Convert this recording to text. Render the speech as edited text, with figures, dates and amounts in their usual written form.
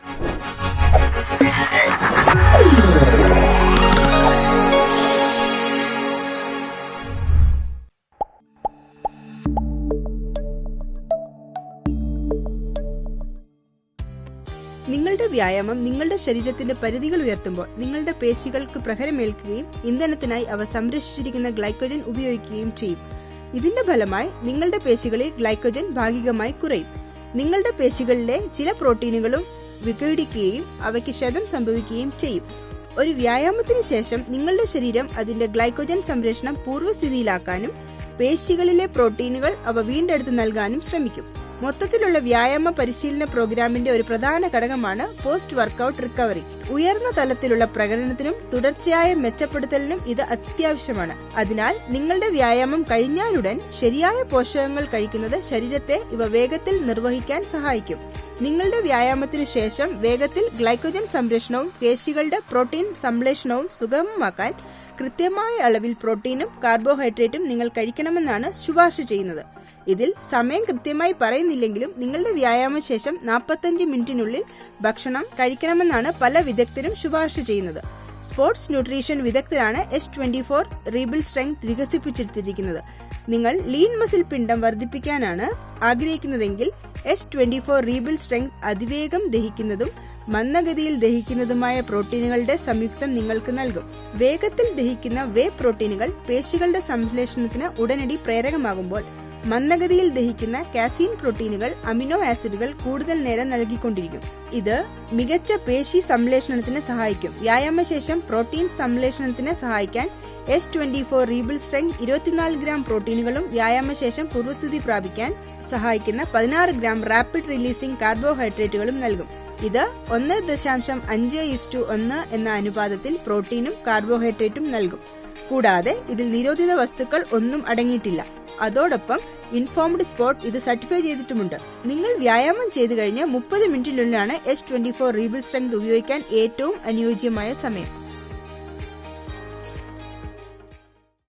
നിങ്ങളുടെ വ്യായാമം നിങ്ങളുടെ ശരീരത്തിന്റെ പരിധികൾ ഉയർത്തുമ്പോൾ നിങ്ങളുടെ പേശികൾക്ക് പ്രഹരമേൽക്കുകയും ഇന്ധനത്തിനായി അവ സംരക്ഷിച്ചിരിക്കുന്ന ഗ്ലൈക്കോജൻ ഉപയോഗിക്കുകയും ചെയ്യും. ഇതിന്റെ ഫലമായി നിങ്ങളുടെ പേശികളിൽ ഗ്ലൈക്കോജൻ ഭാഗികമായി കുറയും. നിങ്ങളുടെ പേശികളിലെ ചില പ്രോട്ടീനുകളും വിഘടിക്കുകയും അവയ്ക്ക് ക്ഷതം സംഭവിക്കുകയും ചെയ്യും. ഒരു വ്യായാമത്തിന് ശേഷം നിങ്ങളുടെ ശരീരം അതിന്റെ ഗ്ലൈക്കോജൻ സംരക്ഷണം പൂർവ്വസ്ഥിതിയിലാക്കാനും പേശികളിലെ പ്രോട്ടീനുകൾ അവ വീണ്ടെടുത്ത് നൽകാനും ശ്രമിക്കും. മൊത്തത്തിലുള്ള വ്യായാമ പരിശീലന പ്രോഗ്രാമിന്റെ ഒരു പ്രധാന ഘടകമാണ് പോസ്റ്റ് വർക്കൌട്ട് റിക്കവറി. ഉയർന്ന തലത്തിലുള്ള പ്രകടനത്തിനും തുടർച്ചയായ മെച്ചപ്പെടുത്തലിനും ഇത് അത്യാവശ്യമാണ്. അതിനാൽ നിങ്ങളുടെ വ്യായാമം കഴിഞ്ഞാലുടൻ ശരിയായ പോഷകങ്ങൾ കഴിക്കുന്നത് ശരീരത്തെ ഇവ വേഗത്തിൽ നിർവഹിക്കാൻ സഹായിക്കും. നിങ്ങളുടെ വ്യായാമത്തിന് ശേഷം വേഗത്തിൽ ഗ്ലൈക്കോജൻ സംരക്ഷണവും പേശികളുടെ പ്രോട്ടീൻ സംശ്ലേഷണവും സുഗമമാക്കാൻ കൃത്യമായ അളവിൽ പ്രോട്ടീനും കാർബോഹൈഡ്രേറ്റും നിങ്ങൾ കഴിക്കണമെന്നാണ് ശുപാർശ ചെയ്യുന്നത്. ഇതിൽ സമയം കൃത്യമായി പറയുന്നില്ലെങ്കിലും നിങ്ങളുടെ വ്യായാമ ശേഷം 45 മിനിറ്റിനുള്ളിൽ ഭക്ഷണം കഴിക്കണമെന്നാണ് പല വിദഗ്ധരും ശുപാർശ ചെയ്യുന്നത്. സ്പോർട്സ് ന്യൂട്രീഷൻ വിദഗ്ധരാണ് h24 റീബിൽഡ് സ്ട്രെങ്ത് വികസിപ്പിച്ചെടുത്തിരിക്കുന്നത്. നിങ്ങൾ ലീൻ മസിൽ പിണ്ഡം വർദ്ധിപ്പിക്കാനാണ് ആഗ്രഹിക്കുന്നതെങ്കിൽ h24 റീബിൽഡ് സ്ട്രെങ്ത് അതിവേഗം ദഹിക്കുന്നതും മന്ദഗതിയിൽ ദഹിക്കുന്നതുമായ പ്രോട്ടീനുകളുടെ സംയുക്തം നിങ്ങൾക്ക് നൽകും. വേഗത്തിൽ ദഹിക്കുന്ന വേ പ്രോട്ടീനുകൾ പേശികളുടെ സംശ്ലേഷണത്തിന് ഉടനടി പ്രേരകമാകുമ്പോൾ മന്ദഗതിയിൽ ദഹിക്കുന്ന കാസീൻ പ്രോട്ടീനുകൾ അമിനോ ആസിഡുകൾ കൂടുതൽ നേരം നൽകിക്കൊണ്ടിരിക്കും. ഇത് മികച്ച പേശി സംശ്ലേഷണത്തിന് സഹായിക്കും. വ്യായാമശേഷം പ്രോട്ടീൻ സംശ്ലേഷണത്തിന് സഹായിക്കാൻ h24 റീബിൽഡ് സ്ട്രെങ്ത് 24 ഗ്രാം പ്രോട്ടീനുകളും വ്യായാമശേഷം പൂർവ്വസ്ഥിതി പ്രാപിക്കാൻ സഹായിക്കുന്ന 16 ഗ്രാം റാപ്പിഡ് റിലീസിംഗ് കാർബോഹൈഡ്രേറ്റുകളും നൽകും. ഇത് 1.5:1 എന്ന അനുപാതത്തിൽ പ്രോട്ടീനും കാർബോഹൈഡ്രേറ്റും നൽകും. കൂടാതെ ഇതിൽ നിരോധിത വസ്തുക്കൾ ഒന്നും അടങ്ങിയിട്ടില്ല. അതോടൊപ്പം ഇൻഫോംഡ് സ്പോട്ട് ഇത് സർട്ടിഫൈ ചെയ്തിട്ടുമുണ്ട്. നിങ്ങൾ വ്യായാമം ചെയ്തു കഴിഞ്ഞ് 30 മിനിറ്റിനുള്ളിലാണ് h24 റീബിൽഡ് സ്ട്രെങ്ത് ഉപയോഗിക്കാൻ ഏറ്റവും അനുയോജ്യമായ സമയം.